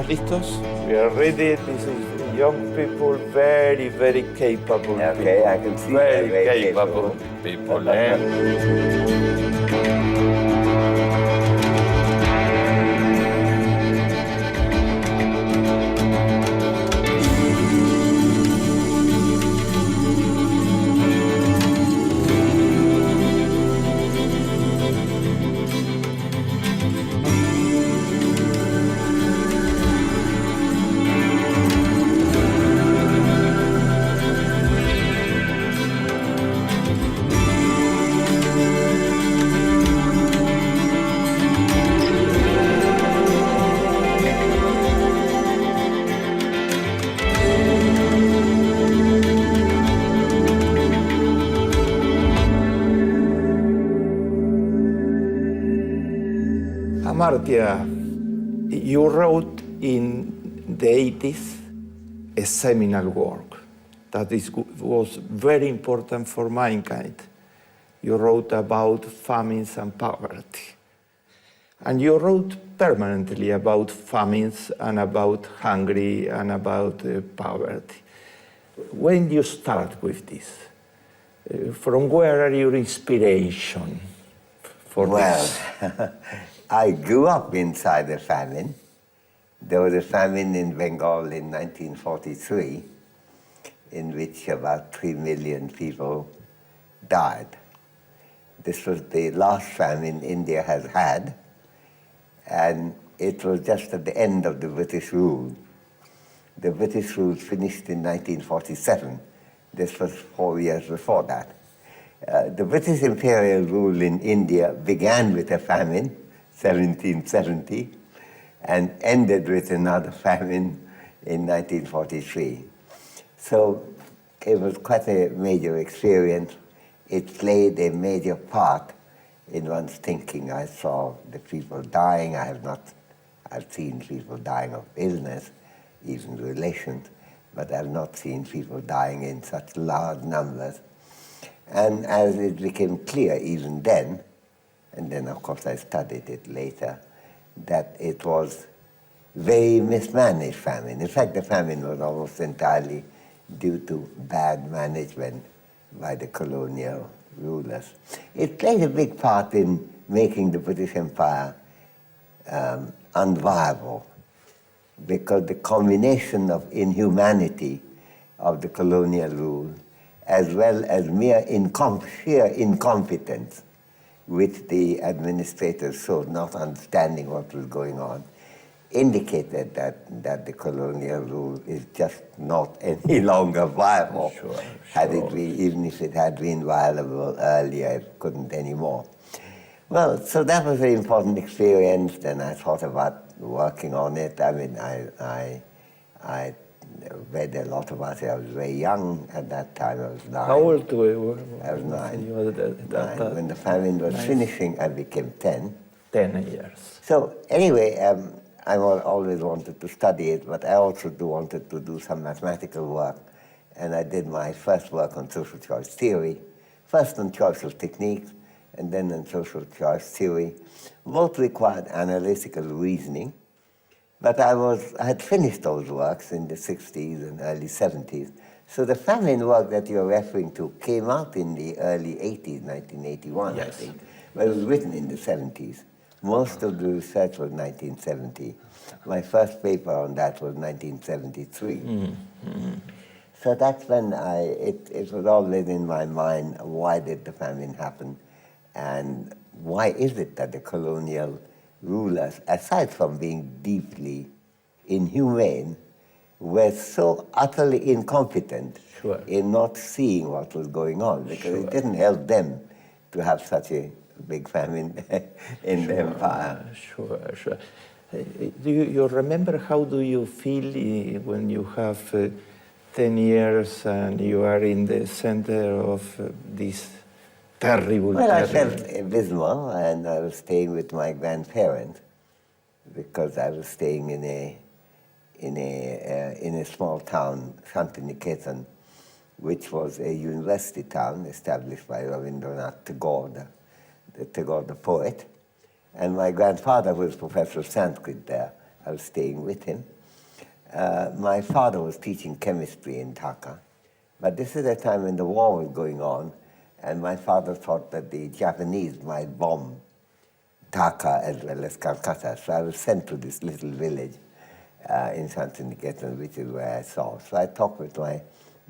¿Estamos listos? We are ready. This is young people, very, very capable people. Okay, I can see very capable people. Amartya, you wrote in the 80s a seminal work that was very important for mankind. You wrote about famines and poverty. And you wrote permanently about famines and about hunger and about poverty. When did you start with this? From where are your inspiration for this? I grew up inside a famine. There was a famine in Bengal in 1943 in which about 3 million people died. This was the last famine India has had, and it was just at the end of the British rule. The British rule finished in 1947. This was 4 years before that. The British imperial rule in India began with a famine, 1770, and ended with another famine in 1943. So it was quite a major experience. It played a major part in one's thinking. I saw the people dying. I've seen people dying of illness, even relations, but I've not seen people dying in such large numbers. And as it became clear even then, and then of course I studied it later, that it was very mismanaged famine. In fact, the famine was almost entirely due to bad management by the colonial rulers. It played a big part in making the British Empire unviable, because the combination of inhumanity of the colonial rule as well as sheer incompetence, which the administrators showed, not understanding what was going on, indicated that the colonial rule is just not any longer viable. Even if it had been viable earlier, it couldn't anymore. Well, so that was an important experience. Then I thought about working on it. I mean, I read a lot about it. I was very young at that time. I was 9. How old were you? I was 9. You were 9. When the famine was finishing, I became 10. 10 years. So anyway, I always wanted to study it, but I also wanted to do some mathematical work. And I did my first work on social choice theory, first on choice techniques, and then on social choice theory. Both required analytical reasoning. But I had finished those works in the 60s and early 70s. So the famine work that you're referring to came out in the early 80s, 1981, yes. I think. But it was written in the 70s. Most of the research was 1970. My first paper on that was 1973. Mm-hmm. So that's when it was always in my mind, why did the famine happen? And why is it that the colonial rulers, aside from being deeply inhumane, were so utterly incompetent in not seeing what was going on, because it didn't help them to have such a big famine in the empire. Sure. Do you remember, how do you feel when you have 10 years and you are in the center of this terrible... Well, I felt abysmal, and I was staying with my grandparents because I was staying in a small town, Shantiniketan, which was a university town established by Rabindranath Tagore, the Tagore the poet. And my grandfather was professor of Sanskrit there, I was staying with him. My father was teaching chemistry in Dhaka, but this is a time when the war was going on, and my father thought that the Japanese might bomb Dhaka as well as Calcutta. So I was sent to this little village in Shantiniketan, which is where I saw. So I talked with my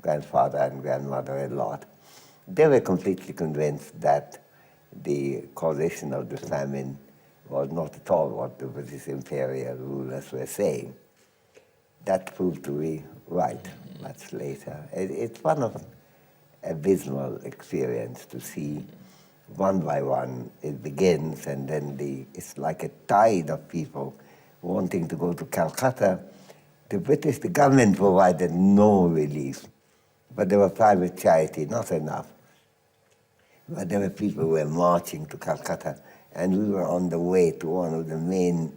grandfather and grandmother a lot. They were completely convinced that the causation of the famine was not at all what the British imperial rulers were saying. That proved to be right much later. It's one of abysmal experience to see one by one it begins, and then it's like a tide of people wanting to go to Calcutta. The government provided no relief, but there were private charity, not enough. But there were people who were marching to Calcutta, and we were on the way to one of the main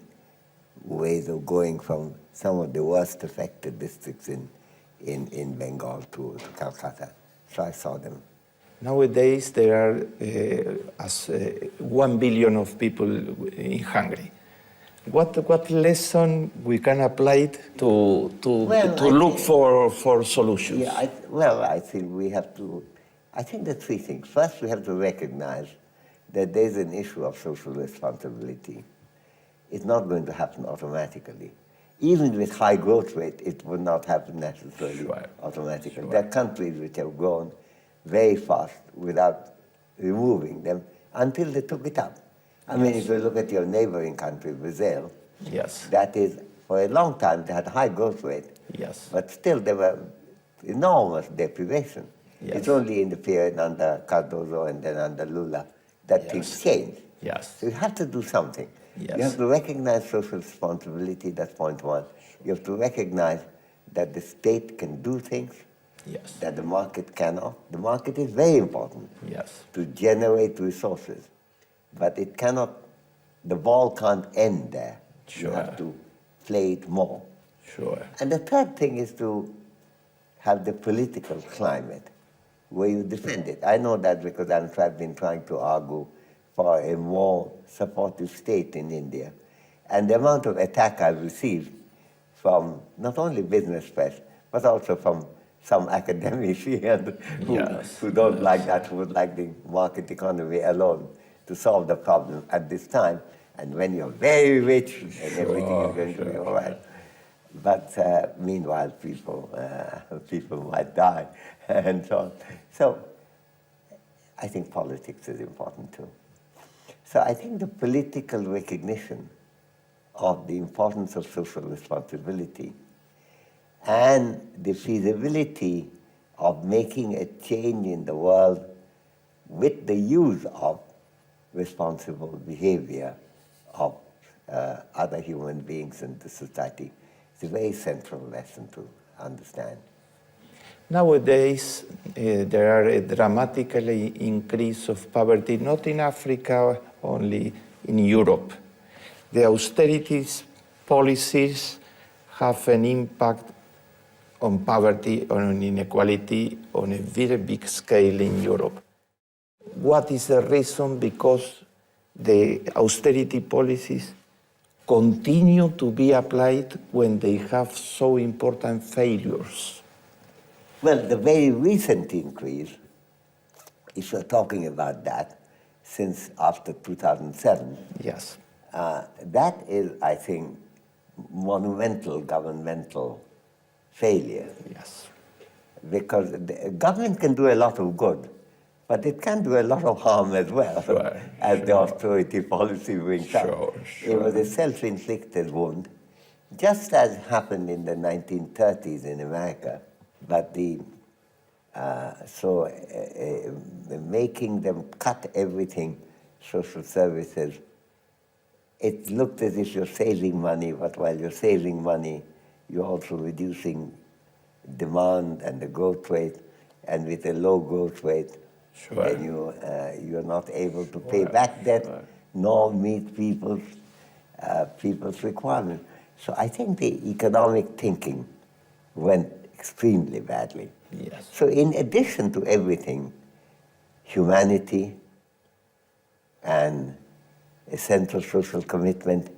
ways of going from some of the worst affected districts in Bengal to Calcutta. So I saw them. Nowadays, there are 1 billion of people in Hungary. What lesson we can apply to look for solutions? Yeah, I think we have to. I think there are three things. First, we have to recognize that there's an issue of social responsibility. It's not going to happen automatically. Even with high growth rate, it will not happen necessarily automatically. Sure. There are countries which have grown very fast without removing them until they took it up. I mean, if you look at your neighboring country, Brazil, that is, for a long time, they had high growth rate, but still there were enormous deprivation. It's only in the period under Cardozo and then under Lula that things changed. So you have to do something. You have to recognize social responsibility, that's point one. You have to recognize that the state can do things that the market cannot. The market is very important to generate resources, but it cannot, the ball can't end there. You have to play it more. And the third thing is to have the political climate where you defend it. I know that because I've been trying to argue for a more supportive state in India. And the amount of attack I've received from not only business press, but also from some academics here who don't like that, who would like the market economy alone to solve the problem at this time. And when you're very rich, and everything is going to be all right. But meanwhile, people might die, and so on. So I think politics is important too. So I think the political recognition of the importance of social responsibility and the feasibility of making a change in the world with the use of responsible behavior of other human beings in the society is a very central lesson to understand. Nowadays, there are a dramatically increase of poverty, not in Africa, only in Europe. The austerity policies have an impact on poverty, on inequality, on a very big scale in Europe. What is the reason? Because the austerity policies continue to be applied when they have so important failures. Well, the very recent increase, if you're talking about that, since after 2007, that is, I think, monumental governmental failure. Because the government can do a lot of good, but it can do a lot of harm as well, as the austerity policy brings up. It was a self-inflicted wound, just as happened in the 1930s in America. But making them cut everything, social services, it looked as if you're saving money, but while you're saving money, you're also reducing demand and the growth rate, and with a low growth rate, then you're not able to pay back debt, nor meet people's requirements. So I think the economic thinking went extremely badly. So in addition to everything, humanity and a central social commitment,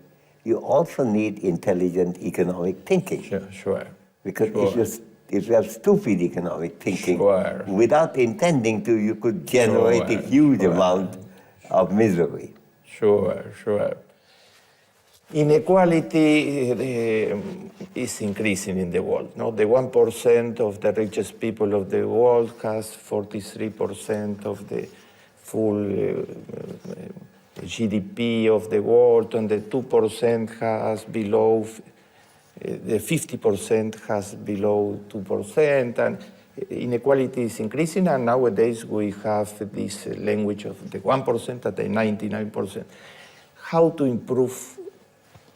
you also need intelligent economic thinking. Sure. Because if you have stupid economic thinking, without intending to, you could generate a huge amount of misery. Sure. Inequality is increasing in the world. No? The 1% of the richest people of the world has 43% of the full GDP of the world, and the 2% has below, the 50% has below 2%, and inequality is increasing, and nowadays we have this language of the 1% and the 99%. How to improve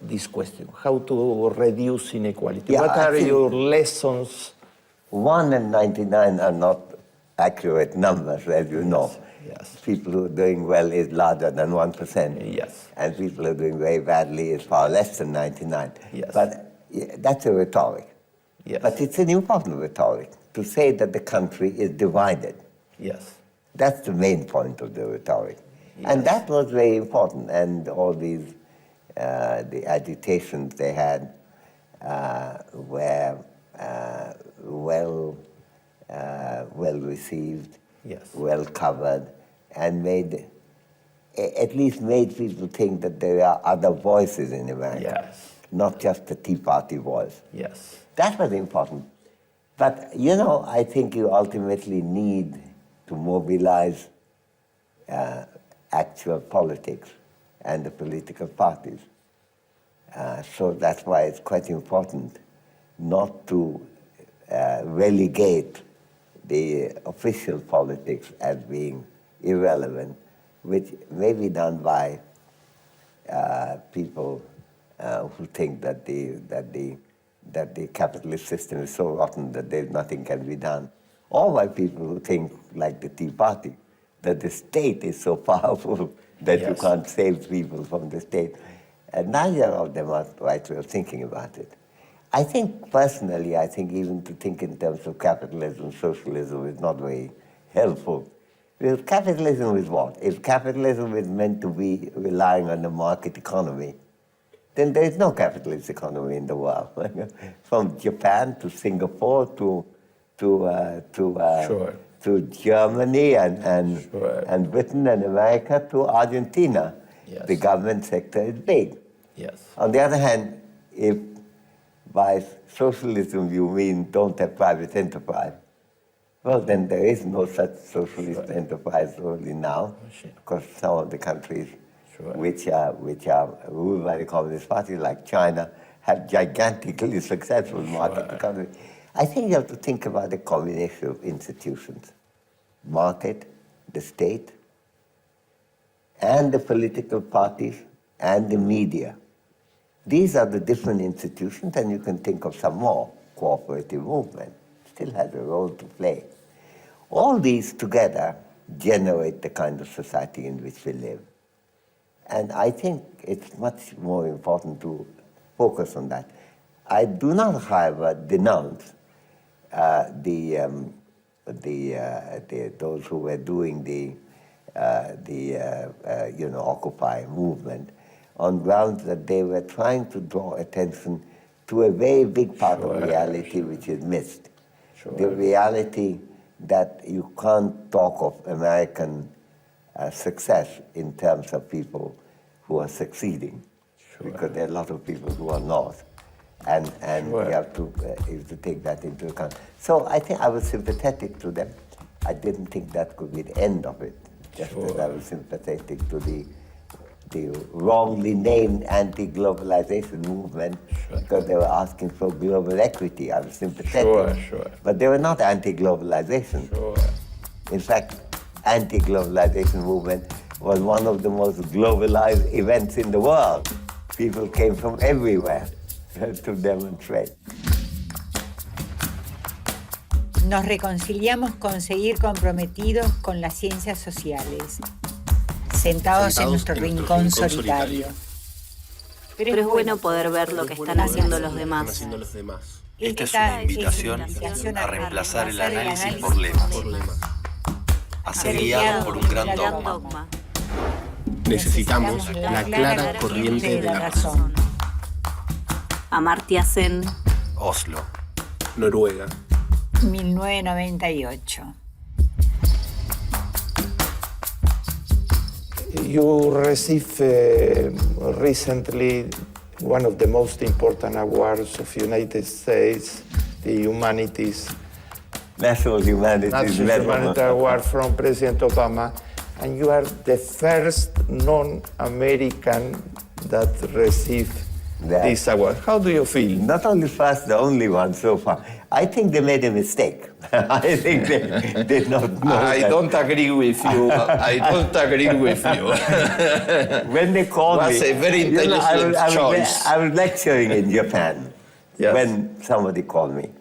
this question? How to reduce inequality? What are your lessons? 1 and 99 are not accurate numbers, as you know. Yes. People who are doing well is larger than 1%. Yes. And people who are doing very badly is far less than 99. Yes. But that's a rhetoric. Yes. But it's an important rhetoric to say that the country is divided. Yes. That's the main point of the rhetoric. Yes. And that was very important. And all these, the agitations they had were well received, yes, well covered, and at least made people think that there are other voices in America, yes, not just the Tea Party voice. yes. That was important. But, you know, I think you ultimately need to mobilize actual politics and the political parties. So that's why it's quite important not to relegate the official politics as being irrelevant, which may be done by people who think that the capitalist system is so rotten that nothing can be done, or by people who think, like the Tea Party, that the state is so powerful that yes, you can't save people from the state. And neither of them are right way of thinking about it. I think, personally, even to think in terms of capitalism, socialism is not very helpful. Because capitalism is what? If capitalism is meant to be relying on the market economy, then there is no capitalist economy in the world. From Japan to Singapore to Germany and Britain and America to Argentina. Yes. The government sector is big. Yes. On the other hand, if by socialism you mean don't have private enterprise, well, then there is no such socialist enterprise only now, because some of the countries which are ruled by the Communist Party, like China, have gigantically successful market economy. I think you have to think about a combination of institutions: market, the state, and the political parties, and the media. These are the different institutions, and you can think of some more. Cooperative movement still has a role to play. All these together generate the kind of society in which we live. And I think it's much more important to focus on that. I do not, however, denounce those who were doing the Occupy movement on grounds that they were trying to draw attention to a very big part of reality which is missed. The reality that you can't talk of American success in terms of people who are succeeding, because there are a lot of people who are not. And you have to take that into account. So I think I was sympathetic to them. I didn't think that could be the end of it, just as I was sympathetic to the wrongly named anti-globalization movement, because they were asking for global equity. I was sympathetic. But they were not anti-globalization. In fact, anti-globalization movement was one of the most globalized events in the world. People came from everywhere to demonstrate. Nos reconciliamos con seguir comprometidos con las ciencias sociales, sentados en nuestro rincón solitario. Pero es bueno poder ver lo que están haciendo los demás. Esta es una invitación a reemplazar el análisis por lemas, a ser guiado por un gran dogma. Necesitamos la clara corriente de la razón. Amartya Sen. Oslo. Noruega. 1998. You received recently one of the most important awards of United States, the Humanities National Humanities Award from President Obama, and you are the first non-American that received this award. How do you feel? Not only first, the only one so far. I think they made a mistake. I think they did not know. I don't agree with you. I don't agree with you. When they called me, was a very intelligent choice. I was lecturing in Japan when somebody called me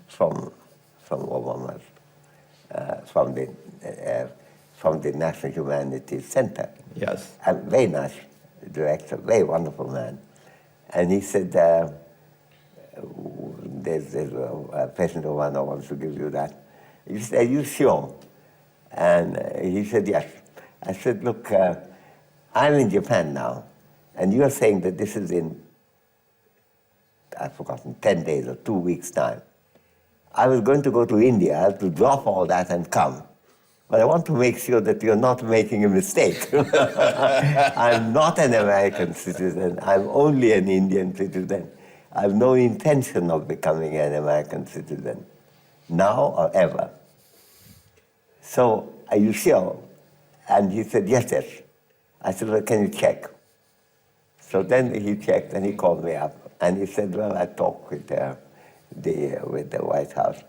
from Obama's, from the National Humanities Center. Yes. A very nice director, very wonderful man. And he said, there's a President Obama wants to give you that. He said, are you sure? And he said, yes. I said, look, I'm in Japan now, and you are saying that this is in, I've forgotten, 10 days or 2 weeks' time. I was going to go to India. I have to drop all that and come. But I want to make sure that you're not making a mistake. I'm not an American citizen. I'm only an Indian citizen. I have no intention of becoming an American citizen, now or ever. So, are you sure? And he said, yes, yes. I said, well, can you check? So then he checked and he called me up. And he said, well, I talked with the White House.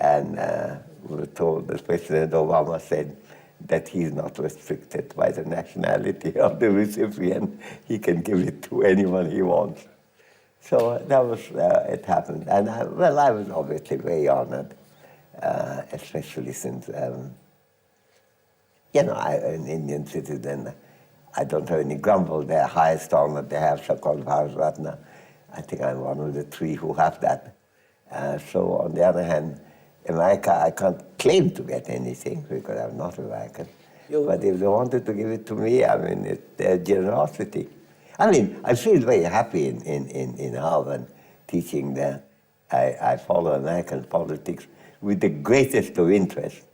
And we were told that President Obama said that he's not restricted by the nationality of the recipient. He can give it to anyone he wants. So that was, it happened. And I was obviously very honored, especially since, I'm an Indian citizen. I don't have any grumble. Their highest honor, they have so-called Bharat Ratna. I think I'm one of the 3 who have that. So on the other hand, America, I can't claim to get anything because I'm not American. But if they wanted to give it to me, I mean, it's their generosity. I mean, I feel very happy in Harvard teaching there. I follow American politics with the greatest of interest.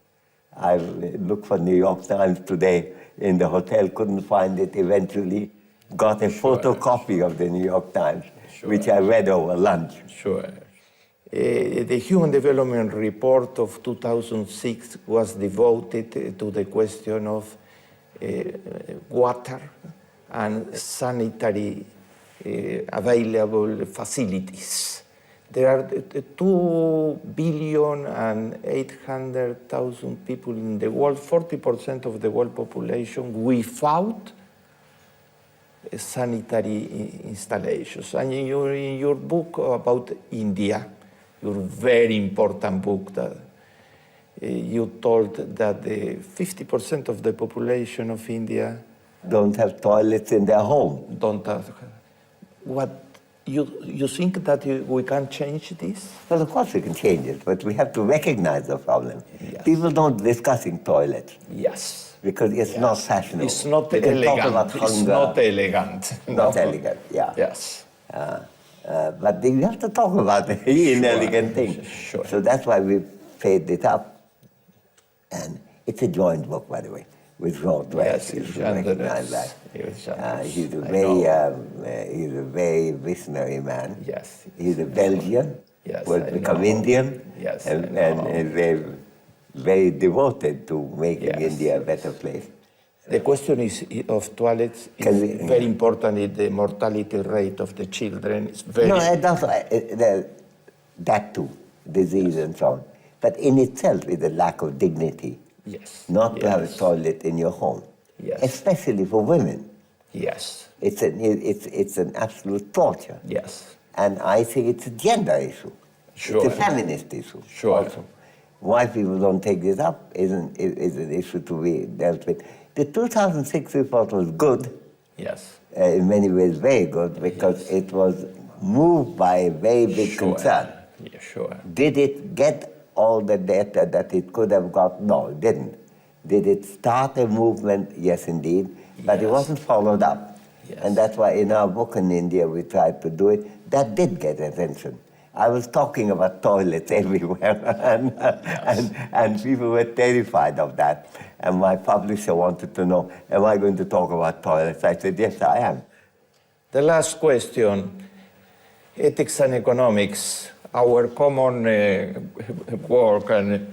I looked for New York Times today in the hotel, couldn't find it, eventually got a photocopy of the New York Times, which I read over lunch. Sure. The Human Development Report of 2006 was devoted to the question of water and sanitary available facilities. There are 2,800,000,000 people in the world, 40% of the world population, without sanitary installations. And in your book about India, your very important book, that you told that 50% of the population of India don't have toilets in their home. Don't have. What you think that we can change this? Well, of course we can change it, but we have to recognize the problem. Yes. People don't discussing toilets. Yes. Because it's not fashionable. It's not We can talk elegant. about It's hunger. not elegant. Not elegant, yeah. Yes. But you have to talk about the inelegant thing. Sure. So that's why we paid it up. And it's a joint book, by the way, with Rod West. Yes, You should recognize that. He's a very visionary man. Yes. He's a Belgian. Yes, who has I become know. Indian. Yes, and I know. is very devoted to making Yes. India a better place. The question of toilets is very important. The mortality rate of the children is very. No, that too, disease and so on. But in itself is a lack of dignity. Yes. Not to have a Yes. toilet in your home, Yes. especially for women. Yes. It's an absolute torture. Yes. And I think it's a gender issue. Sure. It's a feminist issue. Sure. Also. Why people don't take this up is an issue to be dealt with. The 2006 report was good. Yes. In many ways very good, because it was moved by a very big concern. Yeah, sure. Did it get all the data that it could have got? No, it didn't. Did it start a movement? Yes, indeed. But it wasn't followed up. Yes. And that's why in our book in India we tried to do it. that did get attention. I was talking about toilets everywhere, and people were terrified of that. And my publisher wanted to know, am I going to talk about toilets? I said, yes, I am. The last question, ethics and economics, our common work, and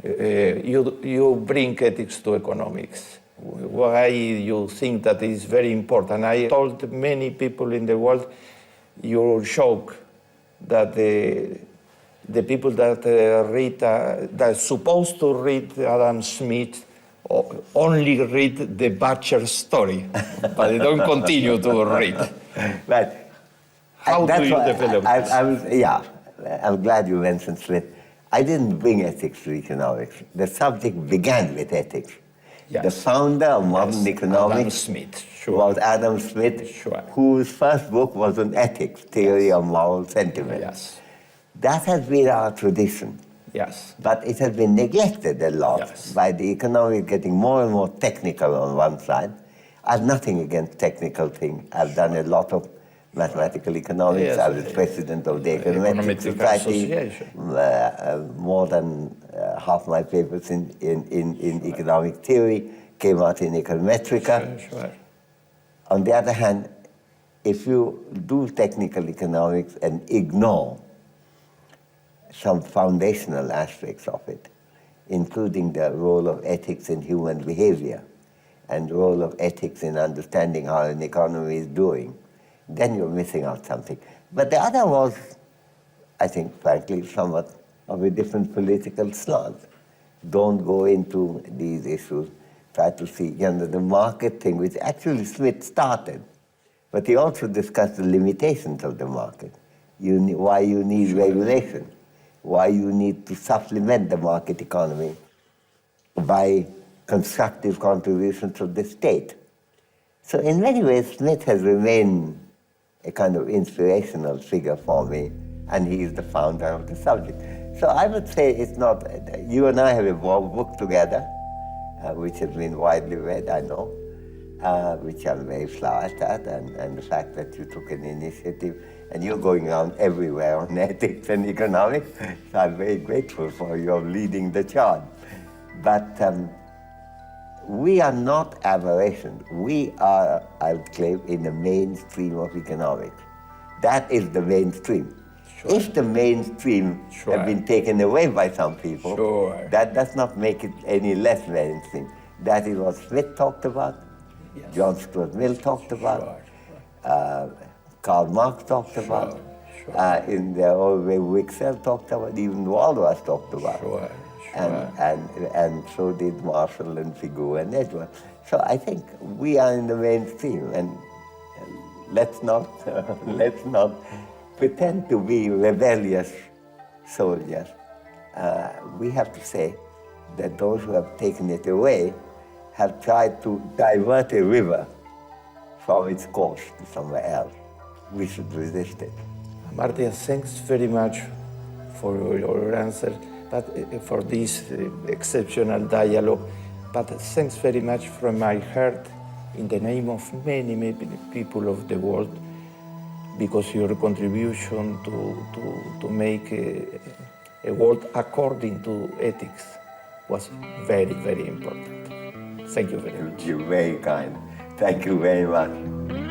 you bring ethics to economics. Why you think that is very important? I told many people in the world, you're shocked that the people that read, that are supposed to read Adam Smith, only read the Butcher story, but they don't continue to read. But How do you develop this? I'm glad you mentioned Smith. I didn't bring ethics to economics. The subject began with ethics. Yes. The founder of modern economics Adam Smith, sure. was Adam Smith, Sure. whose first book was on ethics, theory of moral sentiment. Yes. That has been our tradition. Yes. But it has been neglected a lot Yes. by the economics getting more and more technical on one side. I have nothing against technical things. I've done a lot of mathematical economics. Yes. I was president of the Econometric Econometric Society. Association. More than half my papers in economic theory came out in Econometrica. Sure. On the other hand, if you do technical economics and ignore some foundational aspects of it, including the role of ethics in human behavior and the role of ethics in understanding how an economy is doing, then you're missing out something. But the other was, I think, frankly, somewhat of a different political slant. Don't go into these issues. Try to see, the market thing, which actually Smith started. But he also discussed the limitations of the market, why you need regulation, why you need to supplement the market economy by constructive contributions of the state. So in many ways, Smith has remained a kind of inspirational figure for me, and he is the founder of the subject. So I would say it's not, you and I have a book together, which has been widely read, I know, which I'm very flattered at, and the fact that you took an initiative, and you're going around everywhere on ethics and economics, so I'm very grateful for your leading the charge. But we are not aberrations. We are, I would claim, in the mainstream of economics. That is the mainstream. Sure. If the mainstream has been taken away by some people, that does not make it any less mainstream. That is what Smith talked about, John Stuart Mill talked about, Karl Marx talked about, in the old way Wicksell talked about, even Walras talked about. And so did Marshall and Figu and Edward. So I think we are in the mainstream, and let's not pretend to be rebellious soldiers. We have to say that those who have taken it away have tried to divert a river from its course to somewhere else. We should resist it. Amartya, thanks very much for your answer, but for this exceptional dialogue. But thanks very much from my heart, in the name of many, many people of the world, because your contribution to make a world according to ethics was very, very important. Thank you very much. You're very kind. Thank you very much.